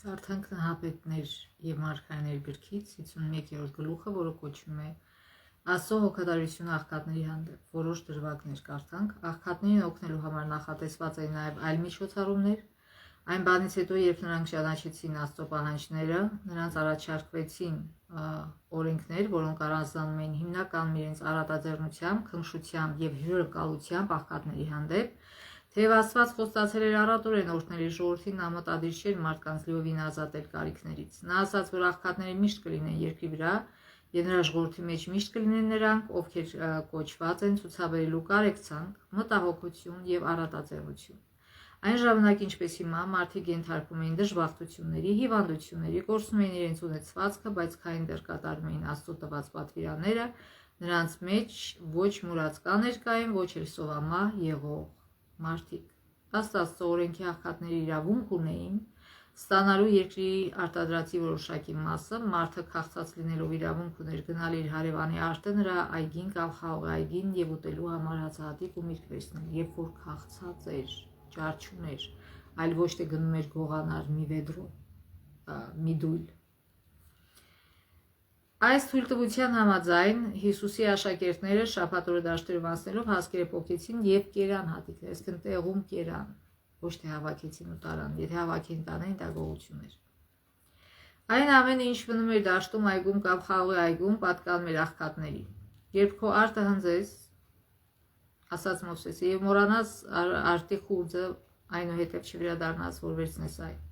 Կարդանք նահապետներ և մարգարեներ գրքից 51-րդ գլուխը, որը կոչվում է Աստծո հոգատարությունը աղքատների հանդեպ։ Որոշ դրվագներ կարդանք։ Աղքատներին օգնելու համար նախատեսված էին նաև այլ միջոցառումներ։ Այն բանից հետո, երբ նրանք ճանաչեցին Աստծո պահանջները, նրանց առաջարկվեցին օրենքներ, որոնք առանձնանում էին հիմնականում իրենց առատաձեռնությամբ, քնքշությամբ և հյուրընկալությամբ աղքատների հանդեպ։ Թեև Աստված խոստացել էր առատորեն օրհնել իր ժողովրդին, նա մտադիր չէր մարդկանց լիովին ազատել կարիքներից։ Նա ասաց, որ աղքատները միշտ կլինեն երկրի վրա, և նրա ժողովրդի մեջ միշտ կլինեն նրանք, ովքեր կոչված են ցուցաբերելու կարեկցանք, մտահոգություն և առատաձեռնություն։ Այն ժամանակ, ինչպես հիմա, մարդիկ ենթարկվում էին դժբախտությունների, հիվանդությունների, կորցնում էին իրենց ունեցվածքը, բայց քանի դեռ կատարում էին Աստծո տված պատվիրանները, նրանց մեջ ոչ մուրացկաներ կային, ոչ էլ սովամահ եղող մարդիկ։ Ըստ Աստծո օրենքի աղքատների իրավունք ունեին ստանալու երկրի արտադրածի որոշակի մասը, մարդը քաղցած լինելով իրավունք ուներ գնալ իր հարևանի արտը, նրա այգին կամ խաղողի այգին և ուտելու համար հացահատիկ ու միրգ վերցնել, երբ որ քաղցած էր, ճար չուներ, այլ ոչ թե գնում էր գողանար մի վեդրո, մի դույլ։ Այս թույլտվության համաձայն Հիսուսի աշակերտները շաբաթ օրը դաշտերով անցնելով հասկերը պոկեցին և կերան հատիկները, այսինքն տեղում կերան, ոչ թե հավաքեցին ու տարան, եթե հավաքեն տանեն, դա գողություն էր։ Այն ամենը, ինչ մնում էր դաշտում, այգում կամ խաղողի այգում, պատկանում էր աղքատներին։ Երբ քո արտը հնձես, ասաց Մովսեսը, և մոռանաս արտի խուրձը, այնուհետև չվերադառնաս, որ վերցնես այն։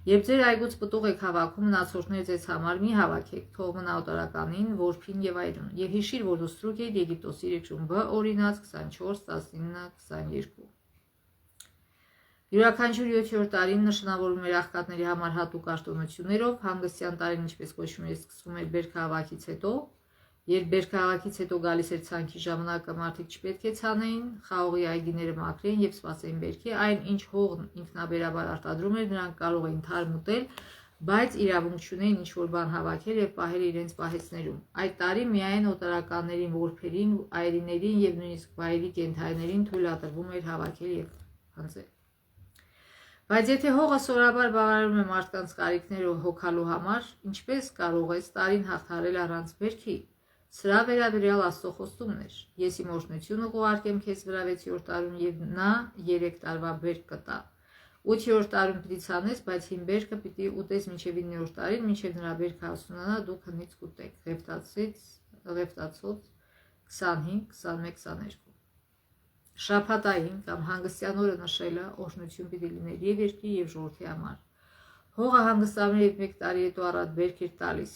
Երբ ձեր այգուց պտուղ եք հավաքում, մնացորդները ձեզ համար մի հավաքեք, թող մնա օտարականին, որբին և այլն։ Եվ հիշիր, որ դու ստրուկ էիր Եգիպտոսի երկրում, Բ օրինաց 24:19-22։ Յուրաքանչյուր 7-րդ տարին նշանավորվում էր աղքատների համար հատուկ արտոնություններով, հանգստյան տարին, ինչպես կոչվում էր, սկսվում էր բերքահավաքից հետո։ Երբ բերքահավաքից հետո գալիս էր ցանքի ժամանակը, մարդիկ չպետք է ցանեին, խաղողի այգիները մաքրեին և սպասեին բերքի, այն ինչ հողն ինքնաբերաբար արտադրում էր, նրանք կարող էին թարմ ուտել, բայց իրավունք չունեին ինչ-որ բան հավաքել և պահել իրենց պահեցներում։ Այդ տարի միայն օտարականներին, որբերին, այրիներին և նույնիսկ վայրի կենդանիներին թույլատրվում էր հավաքել և հնձել։ Բայց եթե հողը սովորաբար բավարարում է մարդկանց կարիքները հոգալու համար, ինչպես կարող ես տարին հաղթահարել առանց բերքի։ Սրա վերաբերյալ Աստծո խոստումն էր. Ես իմ օրհնությունը կուղարկեմ քեզ վրա 6-րդ տարում, և նա 3 տարվա բերք կտա։ 8-րդ տարում պիտի ցանես, բայց հին բերքը պիտի ուտես մինչև 9-րդ տարին, մինչև նրա բերքը հասունանա, դուք հնից կուտեք։ Ղևտացոց 25:21-22։ Շաբաթային կամ հանգստյան օրը նշելը օրհնություն պիտի լիներ և երկրի և ժողովրդի համար։ Հողը հանգստանում էր 1 տարի հետո առատ բերք էր տալիս։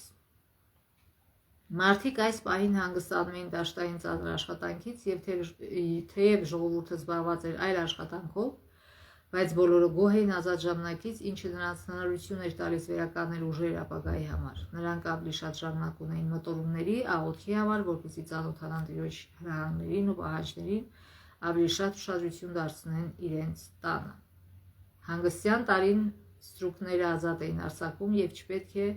Մարդիկ այս պահին հանգստանում էին դաշտային ծանր աշխատանքից, և թեև ժողովուրդը զբաղված էր այլ աշխատանքով, բայց բոլորը գոհ էին ազատ ժամանակից, ինչը նրանց հնարավորություն էր տալիս վերականգնել ուժեր ապագայի համար։ Նրանք ավելի շատ ժամանակ ունեին մտորումների, աղոթքի համար, որպեսզի ծանոթանան Տիրոջ հրահանգներին ու պահանջներին, ավելի շատ ուշադրություն դարձնեն իրենց տանը։ Հանգստյան տարին ստրուկները ազատ էին արձակվում և չպետք է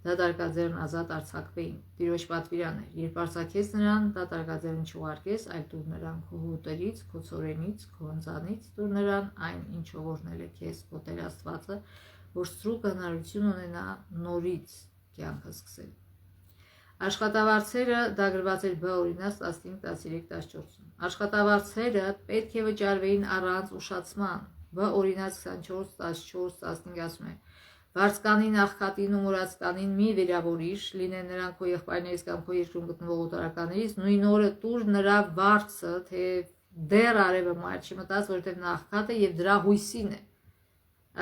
դատարկաձեռն ազատ արձակվեին։ Տիրոջ պատվիրան էր. երբ արձակես նրան, դատարկաձեռն չուղարկես, այլ տուր նրան քո հոտերից, քո ցորենից, քո հնձանից, տուր նրան այն, ինչով օրհնել է քեզ քո Տեր Աստվածը, որ ստրուկը հնարավորություն ունենա նորից կյանքը սկսել։ Աշխատավարձերը, դա գրված էր Բ օրինաց 15:13-14-ում։ Աշխատավարձերը պետք է վճարվեին առանց ուշացման։ Բ օրինաց 24:14-15 ասում է. Վարձկանին, աղքատին ու մուրացկանին մի վիրավորիր, լինեն նրանք քո եղբայրներից կամ քո երկրում գտնվող օտարականներից, նույն օրը տուր նրա վարձը, թեև դեռ արևը մայր չմտած, որովհետև նա աղքատ է և դրա հույսին է,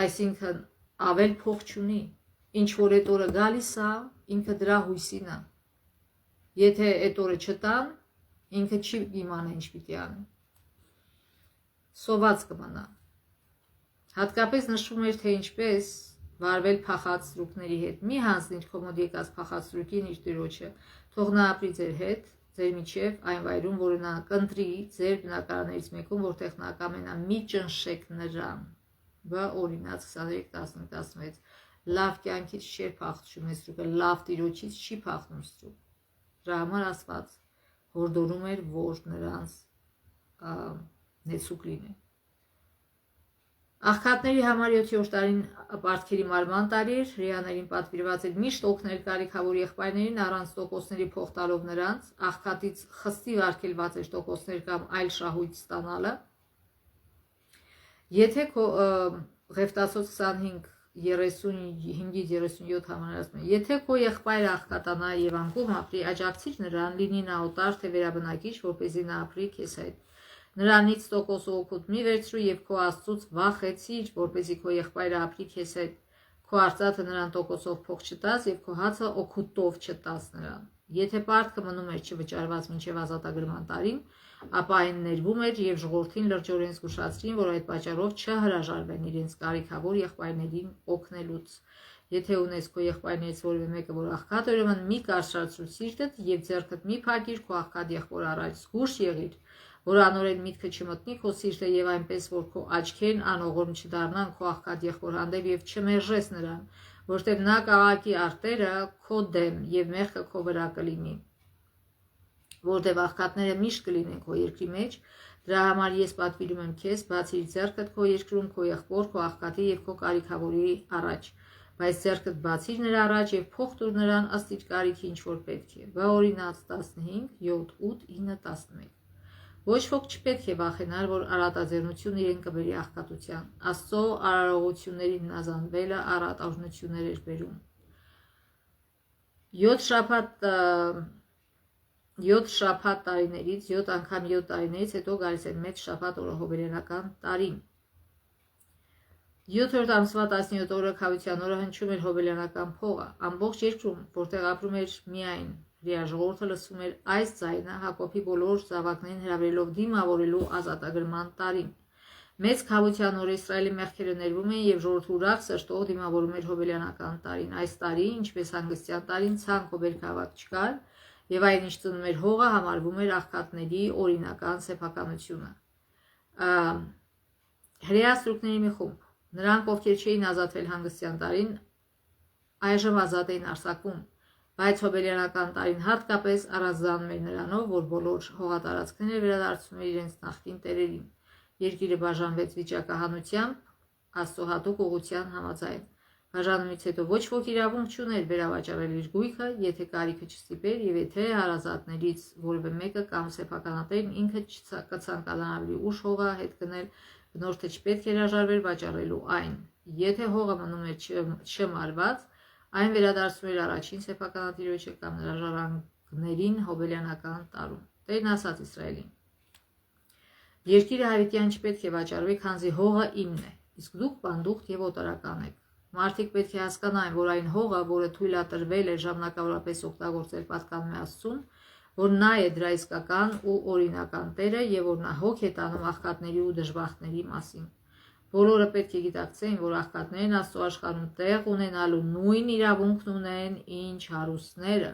այսինքն ավել փող չունի, ինչ որ այդ օրը գալիս է, ինքը դրա հույսին է։ Եթե այդ օրը չտան, ինքը չի իմանա ինչ պիտի անի։ Սոված կմնա։ Հատկապես նշվում էր, թե ինչպես վարվել փախած ստրուկների հետ։ Մի հանձնիր քո մոտ եկած փախած ստրուկին իր տիրոջը, թող նա ապրի ձեր հետ, ձեր միջև այն վայրում, որը նա կընտրի ձեր բնակարաններից մեկում, որտեղ նա կամենա, մի ճնշեք նրան։ Բ օրինաց 23:15-16 Լավ կյանքից չէր փախչում է ստրուկը, լավ տիրոջից չի փախնում ստրուկ։ Դրա համար Աստված հորդորում էր, որ նրանց նեցուկ լինեն։ Աղքատների համար 7-րդ տարին պարտքերի մարման տարի էր, հрեաներին պատվիրված էր միշտ օգնել կարիքավոր եղբայրներին առանց տոկոսների փող տալով նրանց, աղքատից խստիվ արգելված էր տոկոսներ կամ այլ շահույթ ստանալը։ Եթե քո Ղևտացոց 25:35-37 համարացնում է, եթե քո եղբայրը աղքատանա եւ անկում ապրի, աջակցիր նրան, լինի նա օտար թե վերաբնակիչ, որպեսզի նա ապրի քեզ հետ։ Նրանից տոկոսը օգուտ մի վերցրու եւ քո Աստծուց վախեցիր, որպեսզի քո եղբայրը ապրի քեզ հետ։ Քո արծաթը նրան տոկոսով փող չտաս եւ քո հացը օգուտով չտաս նրան։ Եթե պարտքը մնում էր չվճարված մինչև ազատագրման տարին, ապա այն ներվում էր եւ ժողովրդին լրջորեն զգուշացրին, որ այդ պատճառով չհրաժարվեն իրենց կարիքավոր եղբայրներին օգնելուց։ Եթե ունես քո եղբայրներից որևէ մեկը, որ աղքատ է, ուրեմն մի կարծրացրու սիրտդ եւ ձեռքդ մի փակիր քո աղքատ եղբոր առաջ, զգուշ եղիր, որ անօրեն միտքը չմտնի քո սիրտը եւ այնպես որ քո աչքերն անողորմ չդառնան քո աղքատ եղբոր հանդեպ եւ չմերժես նրան, որտեղ նա կաղաքի արտերը քո դեմ եւ մեղքը քո վրա կլինի, որտեղ աղքատները միշտ կլինեն քո երկրի մեջ, դրա համար ես պատվիրում եմ քեզ, բացիր ձեռքդ քո երկրում քո եղբոր, քո աղքատի եւ քո կարիքավորի առաջ, բայց ձեռքդ բացիր նրա առաջ եւ փող տուր նրան ըստ իր կարիքի ինչ որ պետք է։ Բաօրինաց 15, 7, 8, 9, 11 Ոչ ոք չպետք է վախենար, որ արատաձեռնությունը իրեն կբերի աղքատության։ Աստծո արարողություններին հնազանդվելը արատավորություններ էր բերում։ 7 շաբաթ տարիներից, 7 անգամ 7 տարիներից հետո գալիս էր մեծ շաբաթ օրը հոբելյանական տարին։ 7-րդ ամսվա 17 օրը քավության օրը հնչում էր հոբելյանական փողը։ Ամբողջ երկրում, որտեղ ապրում էր միայն ժողովուրդը լսում էր այս ձայնը Հակոբի բոլոր զավակներին հրավիրելով դիմավորելու ազատագրման տարին։ Մեծ քավության օրը Իսրայելի մեղքերը ներվում էին եւ ժողովուրդը ուրախ սրտով դիմավորում էր հոբելյանական տարին։ Այս տարի, ինչպես հանգստյան տարին, ցանկ հոբերգավակ չկար եւ այն ինչ ծնում էր հողը համարվում էր աղքատների օրինական սեփականությունը։ Հրեաստրուկների մի խումբ, նրանք ովքեր չէին ազատվել հանգստյան տարին, այժմ ազատ էին արձակվում, բայց հոբելյանական տարին հատկապես առանձնանում էր նրանով, որ բոլոր հողատարածքները վերադարձում էր իրենց նախկին տերերին։ Երկիրը բաժանվեց վիճակահանությամբ Աստծո հատուկ ուղղության համաձայն։ Բաժանումից հետո ոչ ոք իրավունք չուներ վերավաճառել իր գույքը, եթե կարիքը չստիպեր եւ եթե հարազատներից որևէ մեկը կամ սեփականատերն ինքը կցանկանար ավելի ուշ հողը հետ գնել, բնորդը չպետք է հրաժարվեր վաճառելու այն։ Եթե հողը մնում էր չմարված, այն վերադարձում էր առաջին սեփականատիրոջը կամ նրա ժառանգներին հոբելյանական տարում։ Տերն ասաց Իսրայելին. Երկիրը հավիտյան չպետք է վաճառվի, քանզի հողը իմն է, իսկ դուք բանդուխտ եւ օտարական եք։ Մարդիկ պետք է հասկանան, որ այն հողը, որը թույլատրվել է ժամանակավորապես օգտագործել, պատկանում է Աստծուն, որ նա է դրա իսկական ու օրինական Տերը եւ որ նա հոգ է տանում աղքատների ու դժբախտների մասին։ Բոլորը պետք է գիտակցեն, որ աղքատներն Աստծո աշխարհում տեղ ունենալու նույն իրավունքն ունեն, ինչ հարուստները,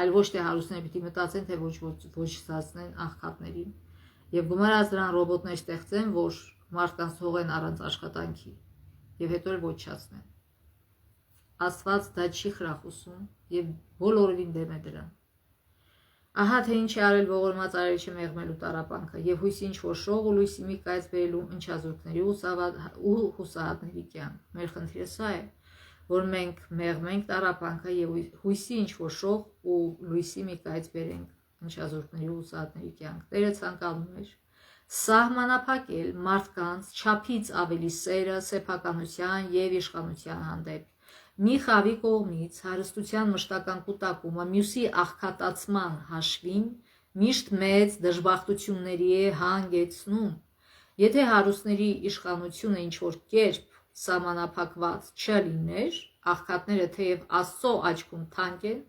այլ ոչ թե հարուստները պիտի մտածեն, թե ոչնչացնեն աղքատներին եւ գումարած դրան ռոբոտներ ստեղծեն, որ մարդկանց թողեն առանց աշխատանքի եւ հետո էլ ոչնչացնեն։ Աստված դա չի խրախուսում եւ բոլորովին դեմ է դրան։ Ահա թե ինչ է արել ողորմած արարիչը մեղմելու տառապանքը եւ հույսի ինչ որ շող ու լույսի մի կայծ բերելու ընչազուրկների ու հուսահատների կյանք։ Մեր խնդիրը սա է, որ մենք մեղմենք տառապանքը եւ հույսի ինչ որ շող ու լույսի մի կայծ բերենք ընչազուրկների ու հուսահատների կյանք։ Տերը ցանկանում էր սահմանափակել մարդկանց չափից ավելի սերը սեփականության եւ իշխանության հանդեպ։ Մի խավի կողմից հարստության մշտական կուտակումը մյուսի աղքատացման հաշվին միշտ մեծ դժբախտությունների է հանգեցնում։ Եթե հարուստների իշխանությունը ինչ որ կերպ սահմանափակված չլիներ, աղքատները թեև Աստծո աչքում թանկ են,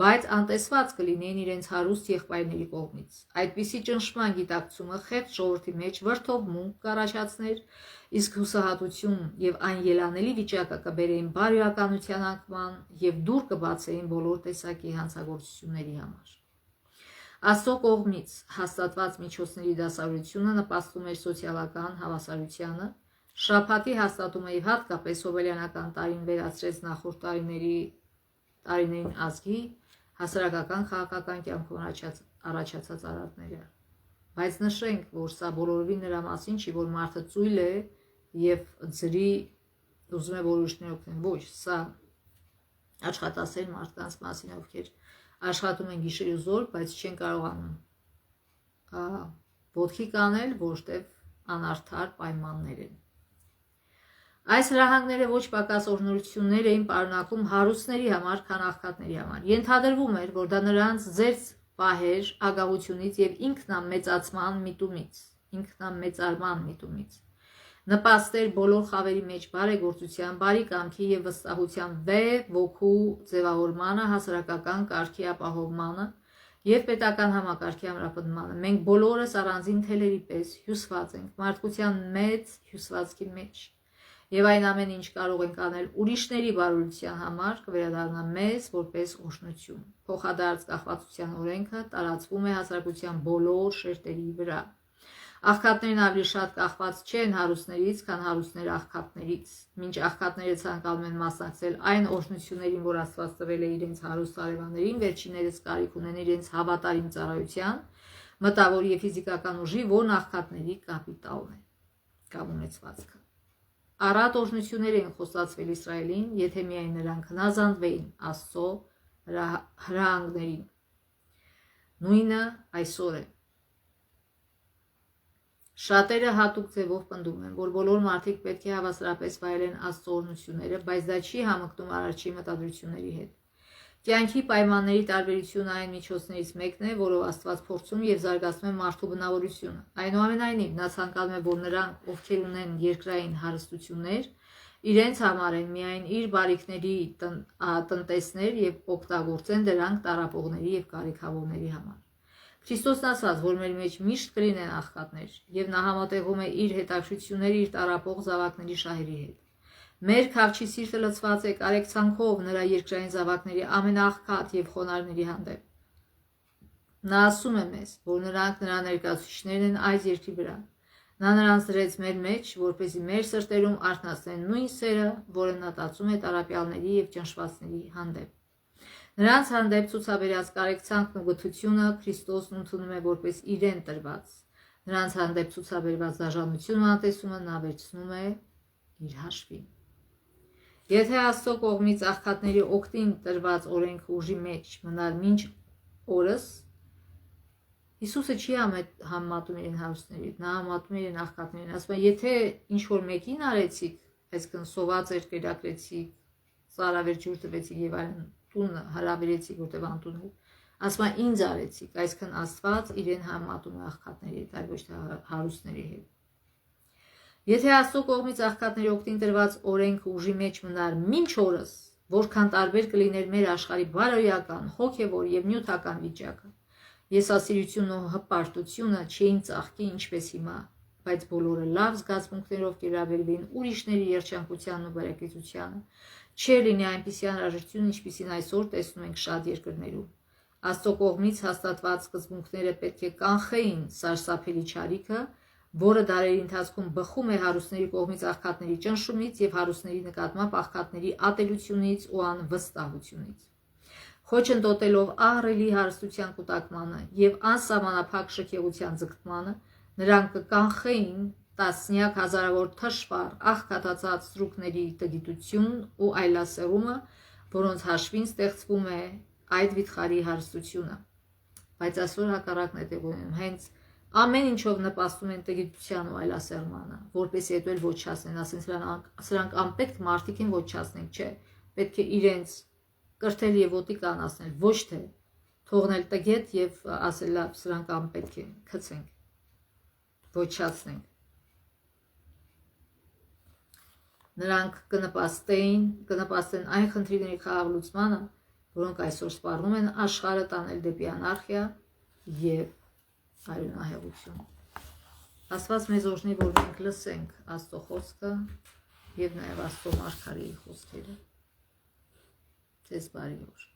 բայց անտեսված կլինեն իրենց հարուստ եղբայրների կողմից։ Այդպիսի ճնշման գիտակցումը խեղճ ժողովրդի մեջ վրդովմունք կառաջացներ, իսկ հուսահատություն եւ այն ելանելի վիճակը կբերեին բարոյականության անկման եւ դուր կբացեին բոլոր տեսակի հանցագործությունների համար։ Աստծո կողմից հաստատված միջոցների դասավորությունը նպաստում էր սոցիալական հավասարությանը, շաբաթի հաստատումը եւ հատկապես հոբելյանական տարին վերացրեց նախորդ տարիներին ազգի հասարակական քաղաքական կյանքում առաջացած արատները։ Բայց նշենք, որ սա բոլորովին նրա մասին չի, որ մարդը ծույլ է եւ ձրի ուզում է որ ուրիշներին օգնեն, ոչ, սա աշխատասեր մարդկանց մասին, ովքեր աշխատում են գիշեր ու զոր, բայց չեն կարողանում ոտքի կանել, որտեվ անարդար պայմաններ են։ Այս հրահանգները ոչ պակաս օրհնություններ էին պարունակում հարուստների համար, քան աղքատների համար։ Ենթադրվում էր, որ դա նրանց զերծ պահեր ագահությունից եւ ինքնամեծարման միտումից։ Նպաստեր բոլոր խավերի մեջ բարեգործության, բարի կամքի եւ վստահության ոգու ձևավորմանը, հասարակական կարգի ապահովմանը եւ պետական համակարգի ամրապնդմանը։ Մենք բոլորս առանձին թելերի պես հյուսված ենք մարդկության մեծ հյուսվածքի մեջ եւ այն ամեն ինչ կարող ենք անել ուրիշների բարօրության համար կվերադառնա մեզ որպես օրհնություն։ Փոխադարձ կախվածության օրենքը տարածվում է հասարակության բոլոր շերտերի վրա։ Աղքատներն ավելի շատ կախված չեն հարուստներից, քան հարուստները աղքատներից։ Մինչ աղքատները ցանկանում են մասնակցել այն օրհնություններին, որ Աստված տվել է իրենց հարուստ հարևաններին, վերջիններս կարիք ունեն իրենց հավատարիմ ծառայության, մտավոր եւ ֆիզիկական ուժի, որն աղքատների կապիտալն է կամ ունեցվածքը։ Առատ օրհնություններ են խոստացվել Իսրայելին, եթե միայն նրանք հնազանդվեին Աստծո հրահանգներին։ Նույնը այսօր է։ Շատերը հատուկ ձևով պնդում են, որ բոլոր մարդիկ պետք է հավասարապես վայելեն Աստծո օրհնությունները, բայց դա չի համընկնում արարչի մտադրությունների հետ։ Կյանքի պայմանների տարբերությունը այն միջոցներից մեկն է, որով Աստված փորձում եւ զարգացնում է մարդու բնավորությունը։ Այնուամենայնիվ, նա ցանկանում է, որ նրանք, ովքեր ունեն երկրային հարստություններ, իրենց համարեն միայն իր բարիքների տնտեսներ եւ օգտագործեն դրանք տառապողների եւ կարիքավորների համար։ Քրիստոսն ասաց, որ մեր մեջ միշտ կլինեն աղքատներ, եւ նա համատեղում է իր հետաքրքրությունները իր տառապող զավակների շահերի հետ։ Մեր քաղցի սիրտը լցված է կարեկցանքով նրա երկրային զավակների ամենաաղքատ եւ խոնարհների հանդեպ։ Նա ասում է մեզ, որ նրանք նրա ներկայացուցիչներն են այս երկրի վրա։ Նա նրանց դրեց մեր մեջ, որպեսզի մեր սրտերում արթնացնեն նույն սերը, որը նա տածում է տառապյալների եւ ճնշվածների հանդեպ։ Նրանց հանդեպ ցուցաբերած կարեկցանքն ու գթությունը Քրիստոսն ընդունում է որպես իրեն տրված։ Նրանց հանդեպ ցուցաբերված դաժանությունն ու անտեսումը նա վերցնում է իր հաշվին։ Եթե Աստծո կողմից աղքատների օգտին տրված օրենքը ուժի մեջ մնար մինչ օրս, Հիսուսը չի համեմատում իրեն հարուստների, նա համեմատում իրեն աղքատներին, ասում է, եթե ինչ-որ մեկին արեցիք, այսինքն սոված էր կերակրեցիք, ծարավեր ջուր տվեցիք եւ այլն, տուն հրավիրեցիք, որտեղ անտուն էր, ասում է ինձ արեցիք, այսինքն Աստված իրեն համեմատում է աղքատների հետ, այլ ոչ թե հարուստների հետ։ Եթե Աստծո կողմից աղքատների օգտին տրված օրենքը ուժի մեջ մնար մինչ օրս, որքան տարբեր կլիներ մեր աշխարհի բարոյական, հոգևոր եւ նյութական վիճակը։ Եսասիրությունն ու հպարտությունը չէին ծաղկի ինչպես հիմա, բայց բոլորը լավ զգացմունքներով կերաբերվեին ուրիշների երջանկությանն ու բարեկեցությանը։ Չէր լինի այնպիսի անհրաժեշտություն, ինչպիսին այսօր տեսնում ենք շատ երկրներում։ Աստծո կողմից հաստատված սկզբունքները պետք է կանխեին սարսափելի չարիքը, որը դարերի ընթացքում բխում է հարուստների կողմից աղքատների ճնշումից եւ հարուստների նկատմամբ աղքատների ատելությունից ու անվստահությունից։ Խոչընդոտելով ահռելի հարստության կուտակմանը եւ անսահմանափակ շքեղության ձգտմանը, նրանք կկանխեին տասնյակ հազարավոր թշվառ աղքատացած ստրուկների տգիտություն ու այլասերումը, որոնց հաշվին ստեղծվում է այդ վիթխարի հարստությունը։ Բայց այսօր հակառակն է տեղի ունենում, հենց ամեն ինչով նպաստում են տգիտության ու այլասերմանը, որպեսզի հետո էլ ոչնչացնեն, ասեն սրանք անպետք մարդիկ են, ոչնչացնենք, չէ, պետք է իրենց կրթել եւ ոտի կանացնել, ոչ թե թողնել տգետ եւ ասել լավ, սրանք անպետք են, գցենք, ոչնչացնենք։ Նրանք կնպաստեն այն խնդիրների խաղաղլուծմանը, որոնք այսօր սպառնում են աշխարհը տանել դեպի անարխիա եւ արյունահեղություն։ Աստված մեզ օրհնի, որ մենք լսենք Աստծո խոսքը եւ նաեւ Աստծո մարգարեի խոսքերը։ Ձեզ բարի օր։